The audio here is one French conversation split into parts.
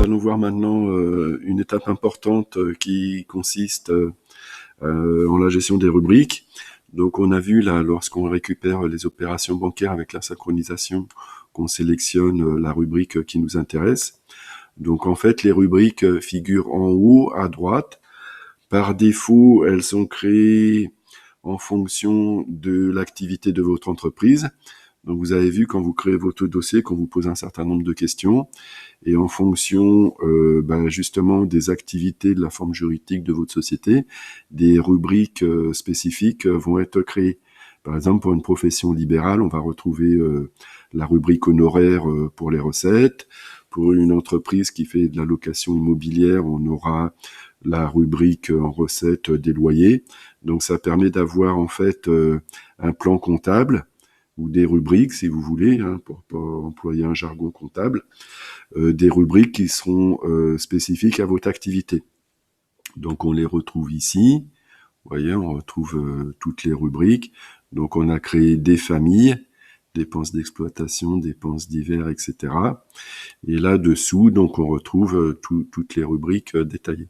allons voir maintenant une étape importante qui consiste en la gestion des rubriques. Donc on a vu là, lorsqu'on récupère les opérations bancaires avec la synchronisation, qu'on sélectionne la rubrique qui nous intéresse. Donc en fait, les rubriques figurent en haut à droite. Par défaut, elles sont créées en fonction de l'activité de votre entreprise. Donc vous avez vu, quand vous créez votre dossier, qu'on vous pose un certain nombre de questions, et en fonction justement des activités de la forme juridique de votre société, des rubriques spécifiques vont être créées. Par exemple, pour une profession libérale, on va retrouver la rubrique honoraire pour les recettes. Pour une entreprise qui fait de la location immobilière, on aura la rubrique en recettes des loyers. Donc ça permet d'avoir en fait un plan comptable, ou des rubriques, si vous voulez, pour pas employer un jargon comptable, des rubriques qui seront spécifiques à votre activité. Donc on les retrouve ici. Vous voyez, on retrouve toutes les rubriques. Donc on a créé des familles, dépenses d'exploitation, dépenses divers, etc. Et là-dessous, donc on retrouve toutes les rubriques détaillées.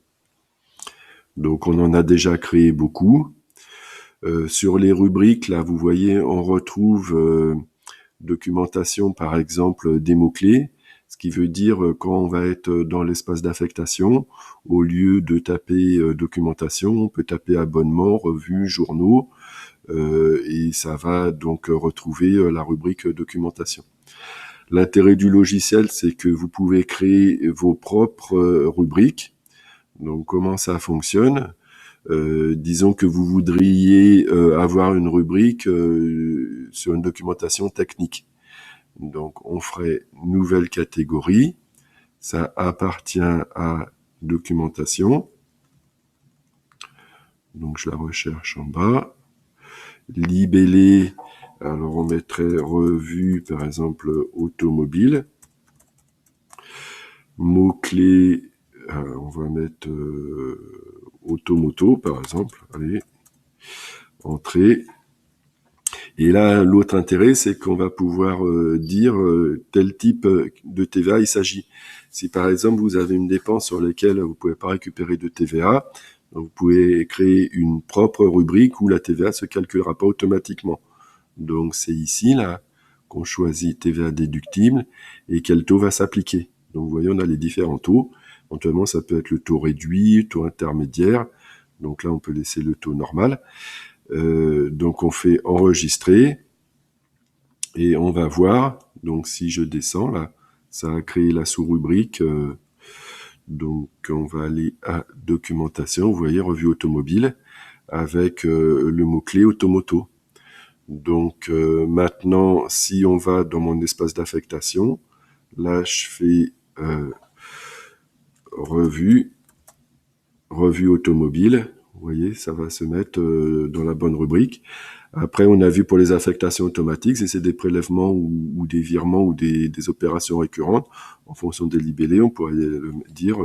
Donc on en a déjà créé beaucoup. Sur les rubriques, là, vous voyez, on retrouve documentation, par exemple, des mots-clés, ce qui veut dire quand on va être dans l'espace d'affectation, au lieu de taper documentation, on peut taper abonnement, revues, journaux, et ça va donc retrouver la rubrique documentation. L'intérêt du logiciel, c'est que vous pouvez créer vos propres rubriques. Donc comment ça fonctionne ? Disons que vous voudriez avoir une rubrique sur une documentation technique. Donc on ferait nouvelle catégorie, ça appartient à documentation. Donc je la recherche en bas. Libellé, alors on mettrait revue, par exemple, automobile. Mots-clés, on va mettre automoto, par exemple. Allez, entrée. Et là, l'autre intérêt, c'est qu'on va pouvoir dire tel type de TVA il s'agit. Si par exemple, vous avez une dépense sur laquelle vous ne pouvez pas récupérer de TVA, donc vous pouvez créer une propre rubrique où la TVA ne se calculera pas automatiquement. Donc c'est ici, là, qu'on choisit TVA déductible et quel taux va s'appliquer. Donc vous voyez, on a les différents taux. Éventuellement, ça peut être le taux réduit, le taux intermédiaire. Donc là, on peut laisser le taux normal. Donc on fait enregistrer et on va voir. Donc si je descends là, ça a créé la sous-rubrique. Donc on va aller à documentation. Vous voyez, revue automobile avec le mot-clé automoto. Donc maintenant, si on va dans mon espace d'affectation, là je fais revue automobile. Vous voyez, ça va se mettre dans la bonne rubrique. Après, on a vu pour les affectations automatiques, si c'est des prélèvements ou des virements ou des opérations récurrentes, en fonction des libellés, on pourrait dire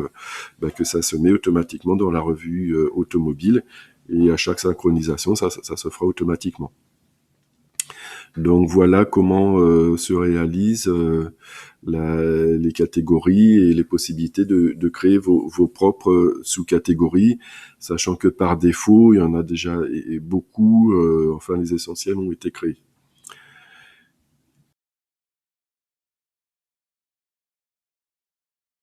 que ça se met automatiquement dans la revue automobile, et à chaque synchronisation, ça se fera automatiquement. Donc voilà comment se réalisent les catégories et les possibilités de créer vos propres sous-catégories, sachant que par défaut, il y en a déjà beaucoup, les essentiels ont été créés.